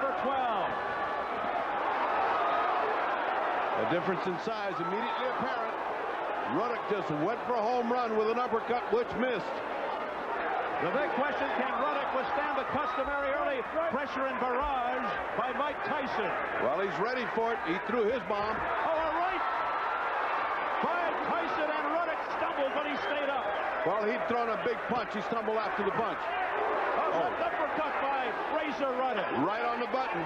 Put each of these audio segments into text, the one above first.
number 12. The difference in size immediately apparent. Ruddock just went for a home run with an uppercut which missed. The big question, can Ruddock withstand the customary early pressure and barrage by Mike Tyson? Well, he's ready for it. He threw his bomb. Oh, a right by Tyson, and Ruddock stumbled, but he stayed up. Well, he'd thrown a big punch. He stumbled after the punch. Oh, uppercut by Razor Ruddock. Right on the button.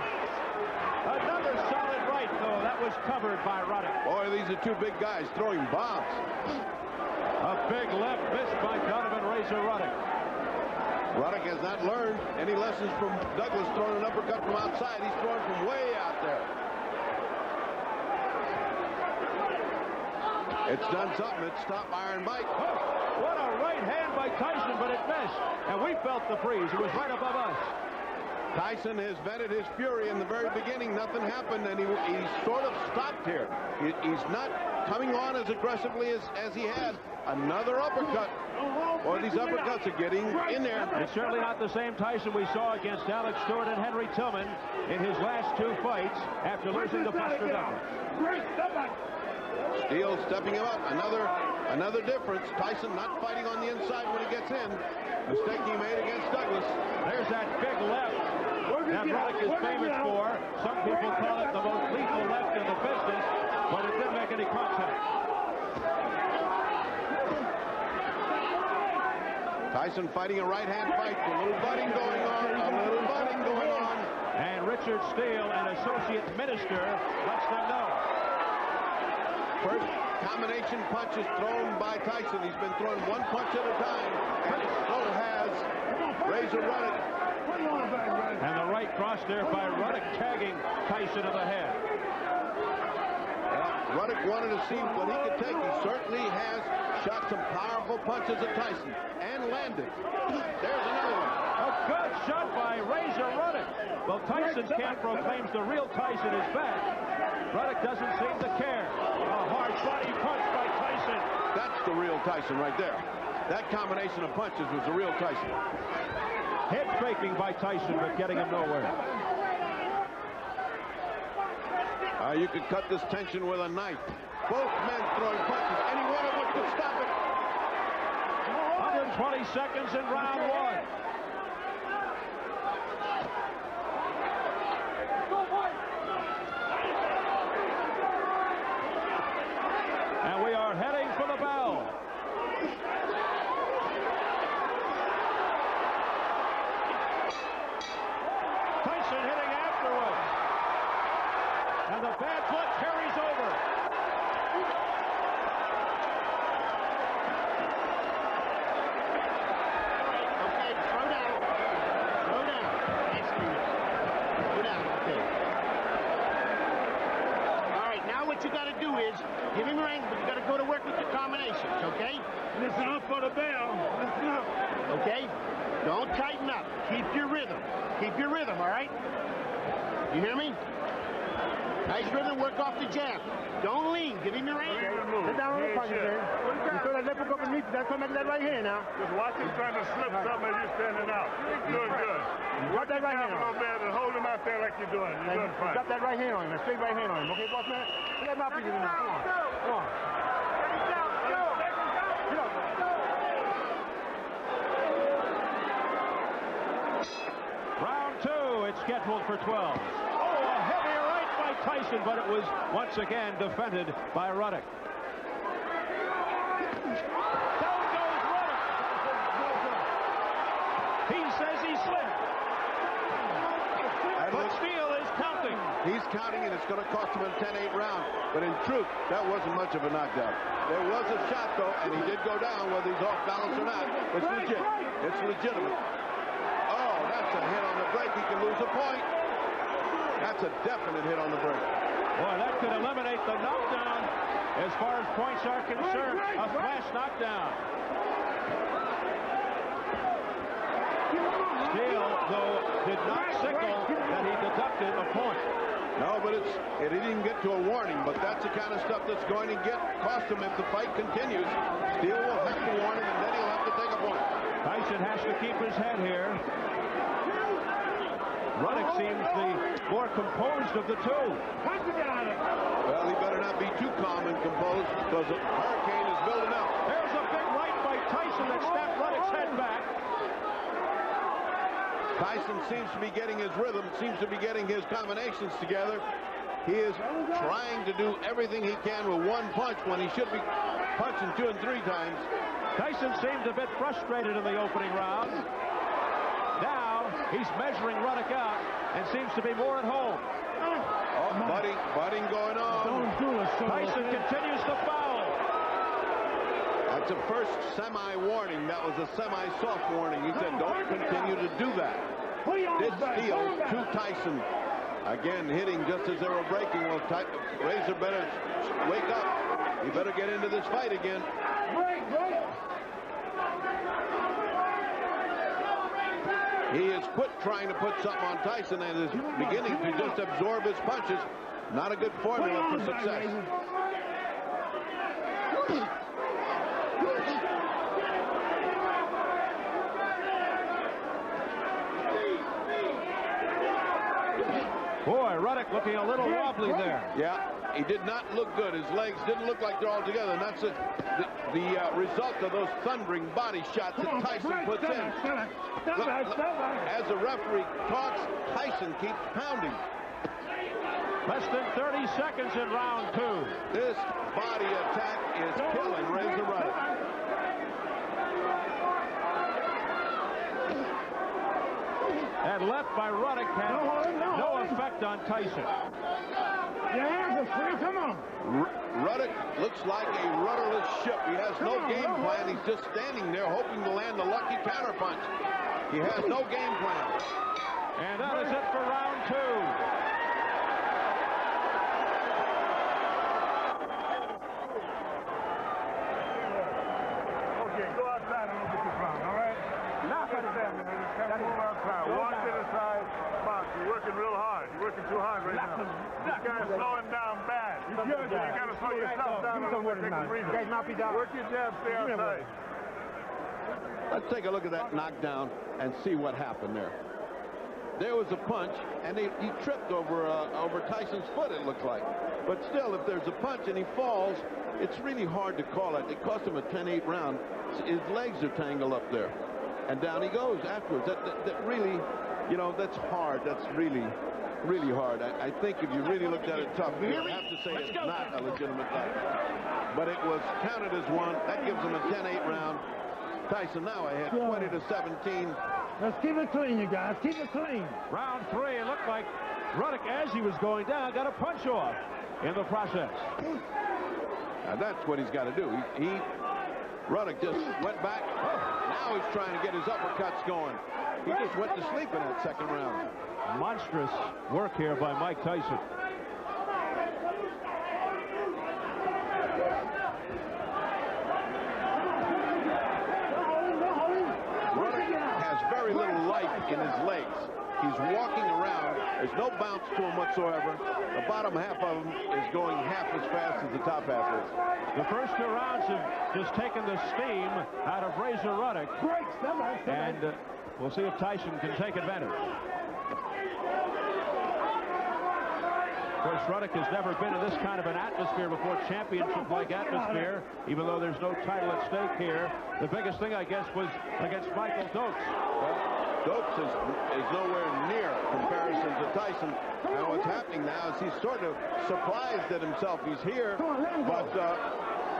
Another solid right, though. That was covered by Ruddock. Boy, these are two big guys throwing bombs. A big left missed by Donovan Razor Ruddock. Ruddock has not learned any lessons from Douglas throwing an uppercut from outside. He's throwing from way out there. It's done something. It stopped Iron Mike. Oh, what a right hand by Tyson, but it missed. And we felt the freeze. It was right above us. Tyson has vented his fury in the very beginning. Nothing happened, and he sort of stopped here. He's not coming on as aggressively as he had. Another uppercut. Boy, these uppercuts are getting in there. It's certainly not the same Tyson we saw against Alex Stewart and Henry Tillman in his last two fights after losing to Buster Douglas. Steele stepping him up. Another difference. Tyson not fighting on the inside when he gets in. Mistake he made against Douglas. There's that big left that Ruddock is famous for. Some people call it the most lethal left in the business, but it didn't make any contact. Tyson fighting a right-hand fight. A little butting going on. And Richard Steele, an associate minister, lets them know. First combination punch is thrown by Tyson. He's been throwing one punch at a time, and so has Razor Ruddock. And the right cross there by Ruddock, tagging Tyson in the head. Ruddock wanted to see what he could take. He certainly has shot some powerful punches at Tyson and landed. There's another one. A good shot by Razor Ruddock. Well, Tyson's camp proclaims the real Tyson is back. Ruddock doesn't seem to care. A hard body punch by Tyson. That's the real Tyson right there. That combination of punches was the real Tyson. Head faking by Tyson, but getting him nowhere. You could cut this tension with a knife. Both men throwing punches. Any one of them could stop it. 120 seconds in round one. And we are heading for the bell. Tyson hitting afterwards. And the bad blood carries over. Okay, slow down. Slow down. Slow down. Okay. All right, now what you got to do is give him range, but you got to go to work with the combinations, okay? Listen up for the bell. Listen up. Okay? Don't tighten up. Keep your rhythm. Keep your rhythm, all right? You hear me? Nice rhythm, work off the jab. Don't lean, give him your range. Sit down on the punch, man. You throw that left hook up beneath, that's coming that right hand now. Just watch him trying to slip something as you're standing out. Doing good. Drop that right hand on on him. and hold him out there like you're doing. You're doing fine. Drop that right hand on him, that straight right hand on him. Okay, boss man? Put that mouthpiece in him. Come on. Come on. Round two, it's scheduled for 12. Oh, a heavy right by Tyson, but it was once again defended by Ruddock. Down goes Ruddock. He says he slipped. But Steele is counting. He's counting, and it's going to cost him a 10-8 round. But in truth, that wasn't much of a knockdown. There was a shot, though, and he did go down, whether he's off balance or not. It's legit. It's legitimate. Oh, that's a hit on the break. He can lose a point. That's a definite hit on the break. Boy, that could eliminate the knockdown as far as points are concerned. A flash knockdown. Steele, though, did not signal that he deducted a point. No, but it didn't get to a warning, but that's the kind of stuff that's going to cost him if the fight continues. Steele will have to warn him, and then he'll have to take a point. Tyson has to keep his head here. Ruddock seems the more composed of the two. Well, he better not be too calm and composed because a hurricane is building up. There's a big right by Tyson that snapped Ruddock's head back. Tyson seems to be getting his rhythm, seems to be getting his combinations together. He is trying to do everything he can with one punch when he should be punching 2 and 3 times. Tyson seemed a bit frustrated in the opening round. Now he's measuring Ruddock out and seems to be more at home. Oh, budding going on. Tyson continues to foul. That's a first semi-warning. That was a semi-soft warning. He said, don't continue to do that. Did steal to Tyson. Again, hitting just as they were breaking. Well, Razor better wake up. He better get into this fight again. He has quit trying to put something on Tyson and is beginning to just absorb his punches. Not a good formula for success. Boy, Ruddock looking a little wobbly there. Yeah, he did not look good. His legs didn't look like they're all together. And that's the result of those thundering body shots that Tyson puts in. As the referee talks, Tyson keeps pounding. Less than 30 seconds in round 2. This body attack is killing Razor Ruddock. And left by Ruddock had no effect on Tyson. Your hands are free, come on. Ruddock looks like a rudderless ship. He has no game plan. He's just standing there hoping to land a lucky counterpunch. He has no game plan. And that is it for round 2. Okay, go outside and look at this round, all right? Not for the family, man. Just have to move outside. Walk to the side. Box, you're working real hard. You're working too hard right now. This guy's slowing down bad. You got to slow yourself down. Work your jab, stay outside. Let's take a look at that knockdown and see what happened there. There was a punch, and he tripped over Tyson's foot, it looks like. But still, if there's a punch and he falls, it's really hard to call it. It cost him a 10-8 round. His legs are tangled up there. And down he goes afterwards. That really, you know, that's hard. That's really, really hard. I think if you really looked at it tough, you have to say it's not a legitimate fight. But it was counted as one. That gives him a 10-8 round. Tyson now ahead, 20-17. Let's keep it clean, you guys. Keep it clean. Round 3, it looked like Ruddock, as he was going down, got a punch off in the process. And that's what he's got to do. Ruddock just went back. Now he's trying to get his uppercuts going. He just went to sleep in that second round. Monstrous work here by Mike Tyson. Ruddock has very little life in his legs. He's walking around. There's no bounce to him whatsoever. The bottom half of him is going half as fast as the top half is. The first 2 rounds have just taken the steam out of Razor Ruddock. And we'll see if Tyson can take advantage. Of course, Ruddock has never been in this kind of an atmosphere before, championship-like atmosphere, even though there's no title at stake here. The biggest thing, I guess, was against Michael Dokes. Well, Dokes is nowhere near comparison to Tyson. And what's happening now is he's sort of surprised at himself. He's here, but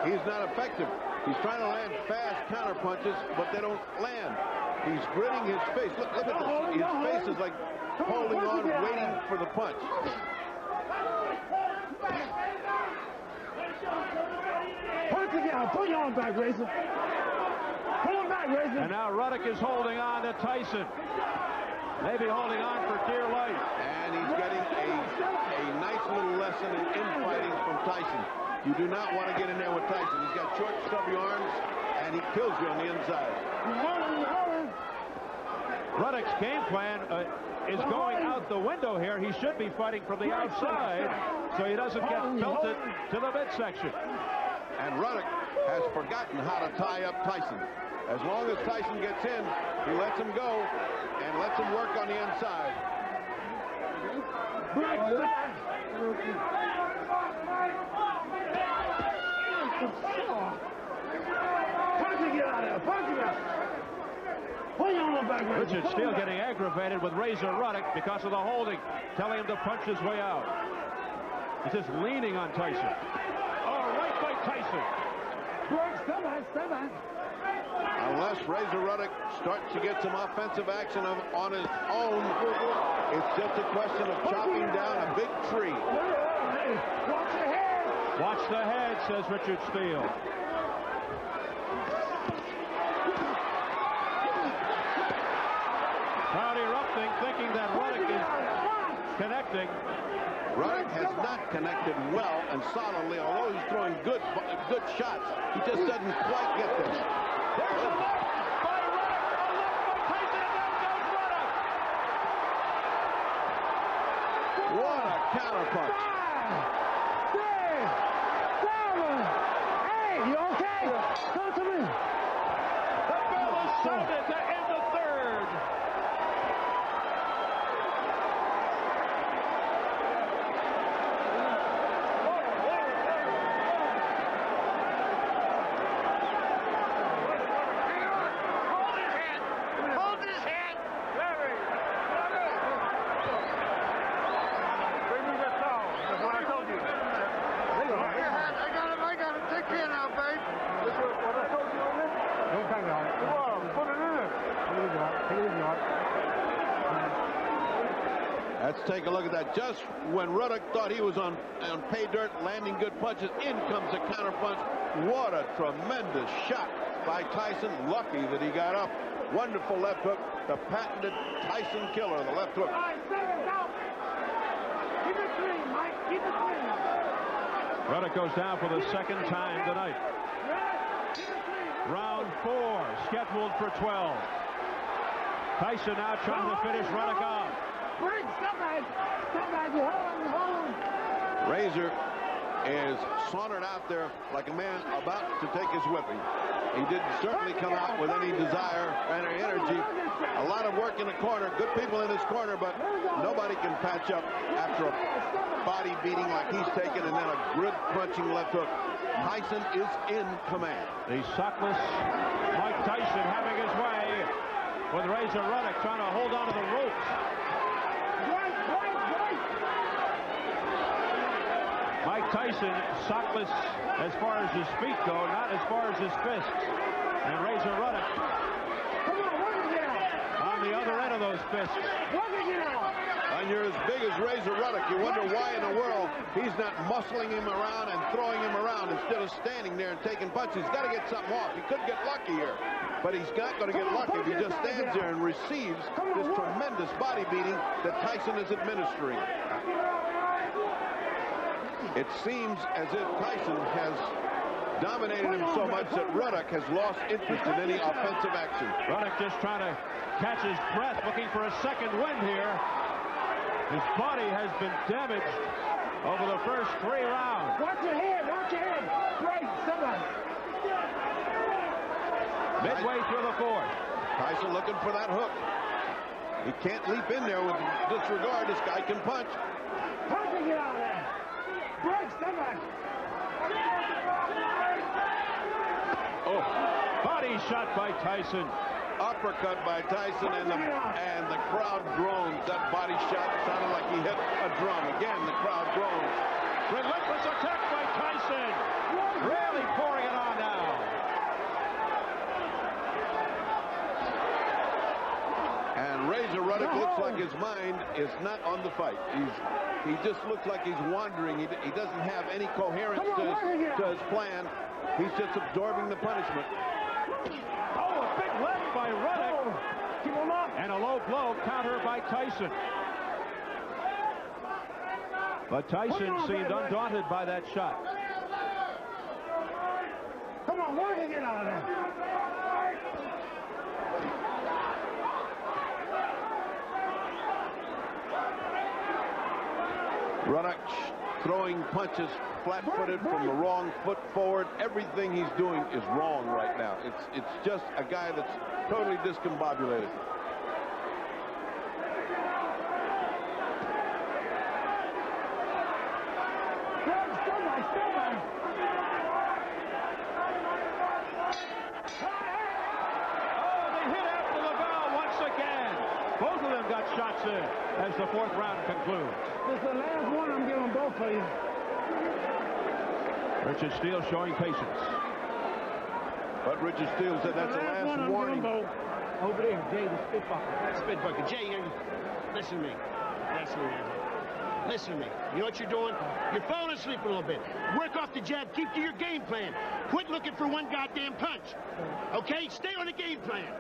he's not effective. He's trying to land fast counter punches, but they don't land. He's gritting his face. Look at this. His face is like holding on, waiting for the punch. Punch again. Pull your arm back, Razor. Pull him back, Razor. And now Ruddock is holding on to Tyson. Maybe holding on for dear life. And he's getting a nice little lesson in infighting from Tyson. You do not want to get in there with Tyson. He's got short, stubby arms, and he kills you on the inside. Ruddock's game plan is going out the window here. He should be fighting from the outside so he doesn't get belted to the midsection. And Ruddock has forgotten how to tie up Tyson. As long as Tyson gets in, he lets him go and lets him work on the inside. Break that. Punch it out there. Punch it out. Put your arm back, Razor. Richard Steele getting aggravated with Razor Ruddock because of the holding, telling him to punch his way out. He's just leaning on Tyson. Oh, right by Tyson. Step back, step back. Unless Razor Ruddock starts to get some offensive action on his own, it's just a question of chopping down a big tree. Watch your head. Watch the head, says Richard Steele. Crowd erupting, thinking that Ruddock is connecting. Ruddock has not connected well and solidly, although he's throwing good shots. He just doesn't quite get there. There's a left by Ruddock, a left by Tyson, and down goes Ruddock. What a counterpunch. 5, 6, 7, 8. You okay? Come to me. The bell is sounded to end the third. Let's take a look at that. Just when Ruddock thought he was on pay dirt, landing good punches, in comes a counterpunch. What a tremendous shot by Tyson. Lucky that he got up. Wonderful left hook. The patented Tyson killer, the left hook. Keep it clean, Mike. Keep it clean. Ruddock goes down for the second time tonight. Round 4, scheduled for 12. Tyson now trying to finish Ruddock off. Break, step back. Step back. You hold on. Razor is sauntered out there like a man about to take his whipping. He didn't certainly come out with any desire and energy. A lot of work in the corner. Good people in his corner, but nobody can patch up after a body beating like he's taken and then a good punching left hook. Tyson is in command. The sockless Mike Tyson having his way with Razor Ruddock trying to hold on to the ropes. Mike Tyson sockless as far as his feet go, not as far as his fists. And Razor Ruddock on the other end of those fists. When you're as big as Razor Ruddock, you wonder why in the world he's not muscling him around and throwing him around instead of standing there and taking punches. He's got to get something off. He could get lucky here, but he's not going to get lucky if he just stands there and receives this tremendous body beating that Tyson is administering. It seems as if Tyson has dominated him so much that Ruddock has lost interest in any offensive action. Ruddock just trying to catch his breath, looking for a second wind here. His body has been damaged over the first 3 rounds. Watch your head. Watch your head. Break, somebody. Midway through the 4th. Tyson looking for that hook. He can't leap in there with disregard. This guy can punch. Punch and get out of there. Break, somebody. Oh, body shot by Tyson. Uppercut by Tyson, and the crowd groans. That body shot sounded like he hit a drum. Again, the crowd groans. Relentless attack by Tyson. Really pouring it on now. And Razor Ruddock looks like his mind is not on the fight. He just looks like he's wandering. He doesn't have any coherence to his plan. He's just absorbing the punishment. Oh, a big left by Ruddock. Keep him up. And a low blow counter by Tyson. But Tyson seemed undaunted by that shot. Come on, work and get out of there. Ruddock throwing punches flat-footed from the wrong foot forward. Everything he's doing is wrong right now. It's just a guy that's totally discombobulated. They hit after the bell once again. Both of them got shots in as the fourth round concludes. This is the last one. I'm giving both for you. Richard Steele showing patience. But Richard Steele said that's the last warning. Over there, Jay, the spit bucket. Spit bucket. Jay, listen to me. Listen to me. You know what you're doing? You're falling asleep a little bit. Work off the jab. Keep to your game plan. Quit looking for one goddamn punch. Okay? Stay on the game plan.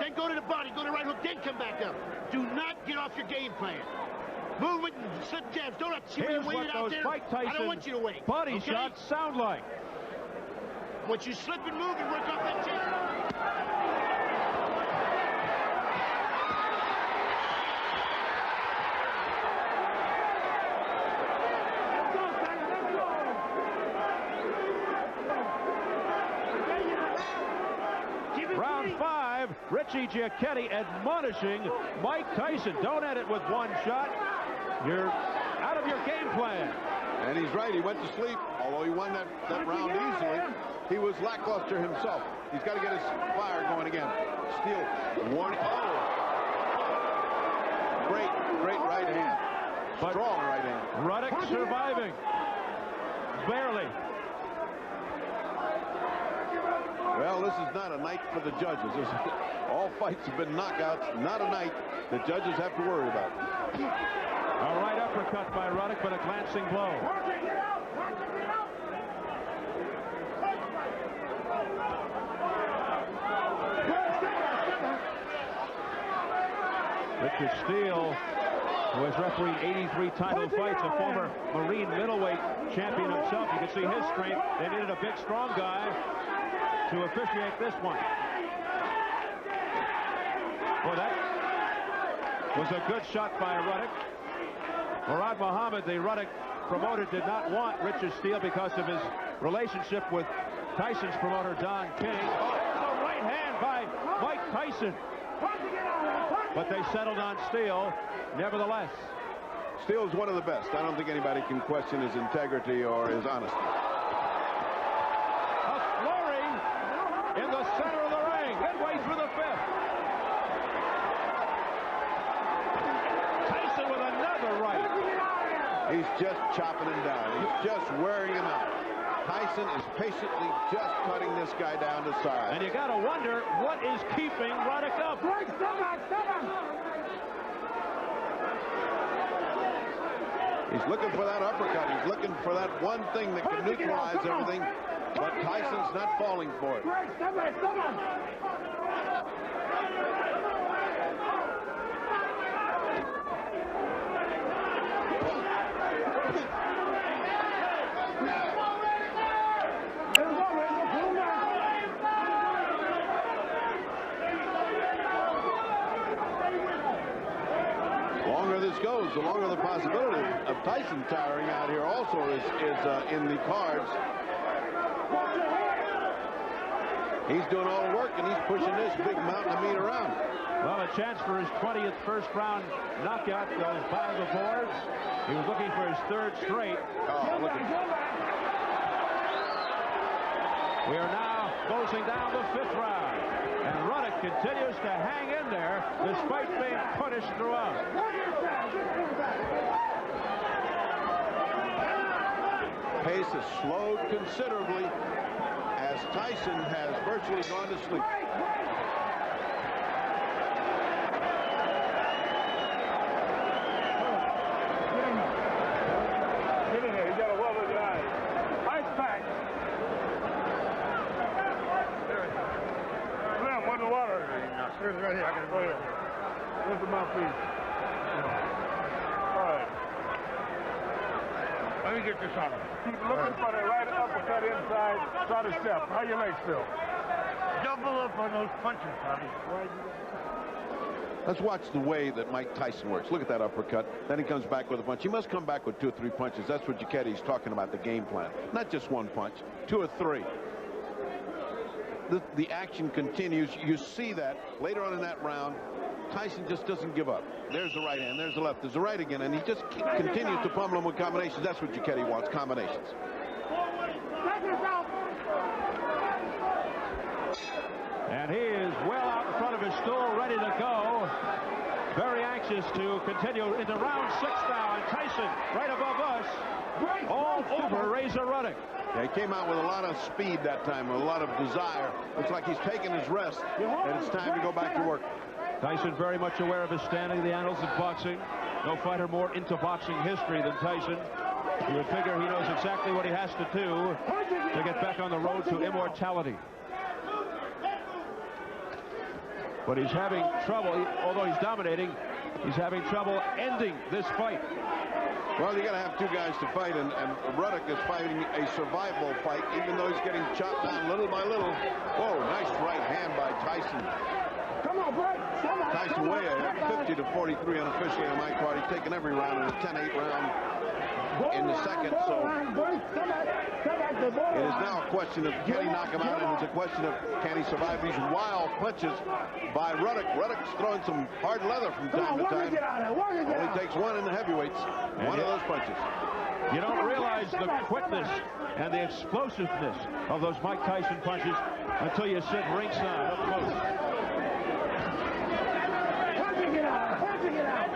Then go to the body, go to the right hook, then come back up. Do not get off your game plan. Movement, slip jabs. Don't have to see Here's you wait what out those there. Mike Tyson I don't want you to wait. Body okay? shots sound like. Once you slip and move and work off that jab. Round 5, Richie Giacchetti admonishing Mike Tyson. Don't end it with one shot. You're out of your game plan. And he's right. He went to sleep. Although he won that round easily, he was lackluster himself. He's got to get his fire going again. Steele warning. Oh! Great right hand. Strong right hand. Ruddock surviving. Barely. Well, this is not a night for the judges. All fights have been knockouts. Not a night the judges have to worry about. A right uppercut by Ruddock, but a glancing blow. Richard Steele, who has refereed 83 title fights, a former Marine middleweight champion himself. You can see his strength. They needed a big, strong guy to officiate this one. Well, that was a good shot by Ruddock. Murad Muhammad, the Ruddock promoter, did not want Richard Steele because of his relationship with Tyson's promoter, Don King. Oh, there's a right hand by Mike Tyson. But they settled on Steele, nevertheless. Steele is one of the best. I don't think anybody can question his integrity or his honesty. A flurry in the center of the ring, midway through the fifth. Tyson with another right. He's just chopping him down. He's just wearing him out. Tyson is patiently just cutting this guy down to size. And you got to wonder what is keeping Ruddock up. He's looking for that uppercut. He's looking for that one thing that can neutralize everything. But Tyson's not falling for it. The longer the possibility of Tyson tiring out here also is in the cards. He's doing all the work, and he's pushing this big mountain of meat around. Well, a chance for his 20th first-round knockout goes by the boards. He was looking for his third straight. Oh, look at that. We are now closing down the fifth round. And Ruddock continues to hang in there despite being punished throughout. Pace has slowed considerably as Tyson has virtually gone to sleep. Get in there. You got a well with your eyes. Ice pack. Slim, where's the water? Here's right here. I can go here. Where's the mouthpiece? All right. Let me get this on. Keep looking for the right uppercut inside. Try to step. How your legs feel? Double up on those punches, Tommy. Let's watch the way that Mike Tyson works. Look at that uppercut. Then he comes back with a punch. He must come back with 2 or 3 punches. That's what Giacchetti's talking about, the game plan. Not just one punch, 2 or 3. The action continues. You see that later on in that round. Tyson just doesn't give up. There's the right hand, there's the left, there's the right again, and he just continues to pummel him with combinations. That's what Duquette wants, combinations. And he is well out in front of his stool, ready to go. Very anxious to continue into round 6 now. And Tyson, right above us, all over Razor Ruddock. Yeah, he came out with a lot of speed that time, with a lot of desire. Looks like he's taking his rest, and it's time to go back to work. Tyson very much aware of his standing, the annals of boxing. No fighter more into boxing history than Tyson. You would figure he knows exactly what he has to do to get back on the road to immortality. But he's having trouble, although he's dominating, he's having trouble ending this fight. Well, you got to have two guys to fight, and Ruddock is fighting a survival fight, even though he's getting chopped down little by little. Whoa, nice right hand by Tyson. Come on, Brett. Tyson way ahead, 50 to 43 unofficially on my part. He's taken every round in a 10-8 round in the second, so it is now a question of can he knock him out, and it's a question of can he survive these wild punches by Ruddock. Ruddock's throwing some hard leather from time to time. Only takes one in the heavyweights, one of those punches. You don't realize the quickness and the explosiveness of those Mike Tyson punches until you sit ringside up close. Punching it out, punching it out.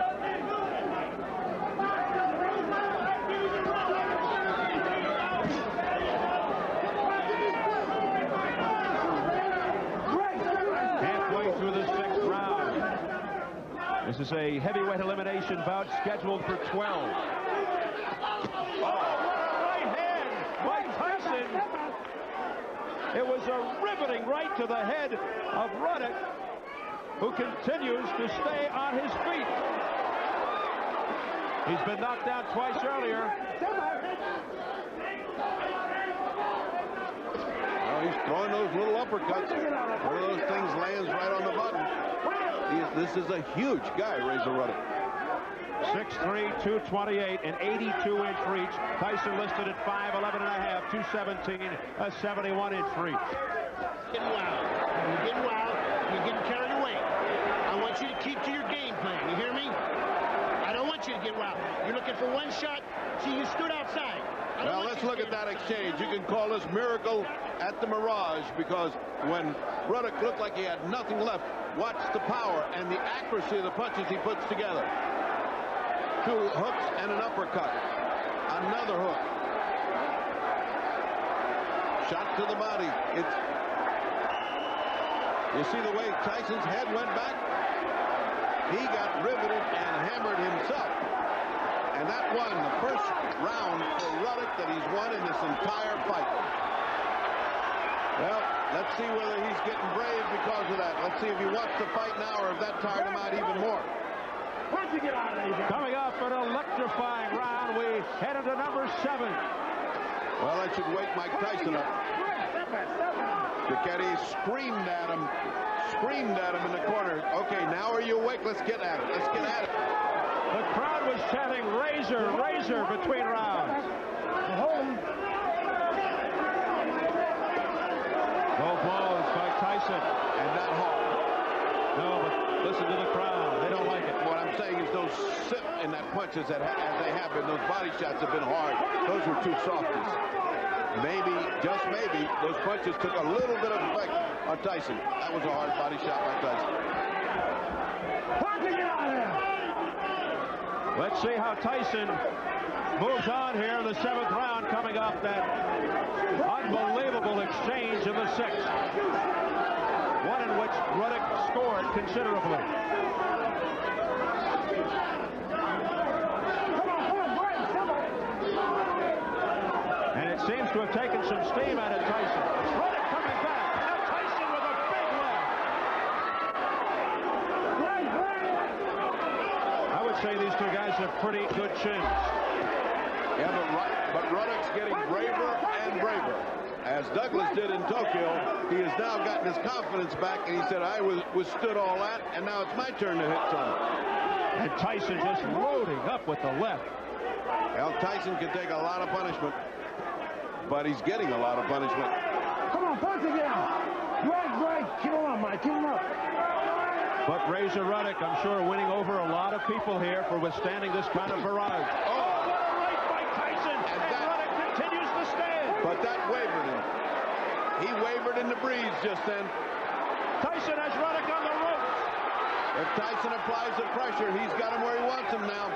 This is a heavyweight elimination bout scheduled for 12. Oh, right hand by Tyson. It was a riveting right to the head of Ruddock, who continues to stay on his feet. He's been knocked down twice earlier. Well, he's throwing those little uppercuts. One of those things lands right on the button. This is a huge guy, Razor Ruddock. 6'3", 228, and 82-inch reach. Tyson listed at 5'11 and a half, 217, a 71-inch reach. Getting wild. You're getting wild. You're getting carried away. I want you to keep to your game plan. You hear me? I don't want you to get wild. You're looking for one shot. See, you stood outside. Well, let's look at that exchange. You can call this miracle at the Mirage, because when Ruddock looked like he had nothing left, watch the power and the accuracy of the punches he puts together. Two hooks and an uppercut. Another hook. Shot to the body. You see the way Tyson's head went back? He got riveted and hammered himself. And that won the first round for Ruddock that he's won in this entire fight. Well, let's see whether he's getting brave because of that. Let's see if he wants to fight now or if that tired him out even more. Coming up, an electrifying round. We head into number 7. Well, that should wake Mike Tyson up. Duquette screamed at him in the corner. Okay, now are you awake? Let's get at it. Let's get at it. The crowd was chanting razor, razor between rounds. No blows by Tyson. And not hard. No, but listen to the crowd. They don't like it. What I'm saying is those sit in that punches that as they have been, those body shots have been hard. Those were too softies. Maybe, just maybe, those punches took a little bit of effect on Tyson. That was a hard body shot by Tyson. Let's see how Tyson moves on here in the 7th round, coming up. That unbelievable exchange in the 6th. One in which Ruddock scored considerably. And it seems to have taken some steam out of Tyson. Ruddock coming back. Now Tyson with a big left. I would say these two guys have pretty good chins. Yeah, but Ruddock's getting braver and braver. As Douglas did in Tokyo, he has now gotten his confidence back, and he said, I withstood all that, and now it's my turn to hit some. And Tyson just loading up with the left. Well, Tyson can take a lot of punishment, but he's getting a lot of punishment. Come on, punch again. Right. Keep him up, Mike. Keep him up. But Razor Ruddock, I'm sure, winning over a lot of people here for withstanding this kind of barrage. Oh, what a right by Tyson! And Ruddock continues to stand. But that wavered him. He wavered in the breeze just then. Tyson has Ruddock on the ropes. If Tyson applies the pressure, he's got him where he wants him now.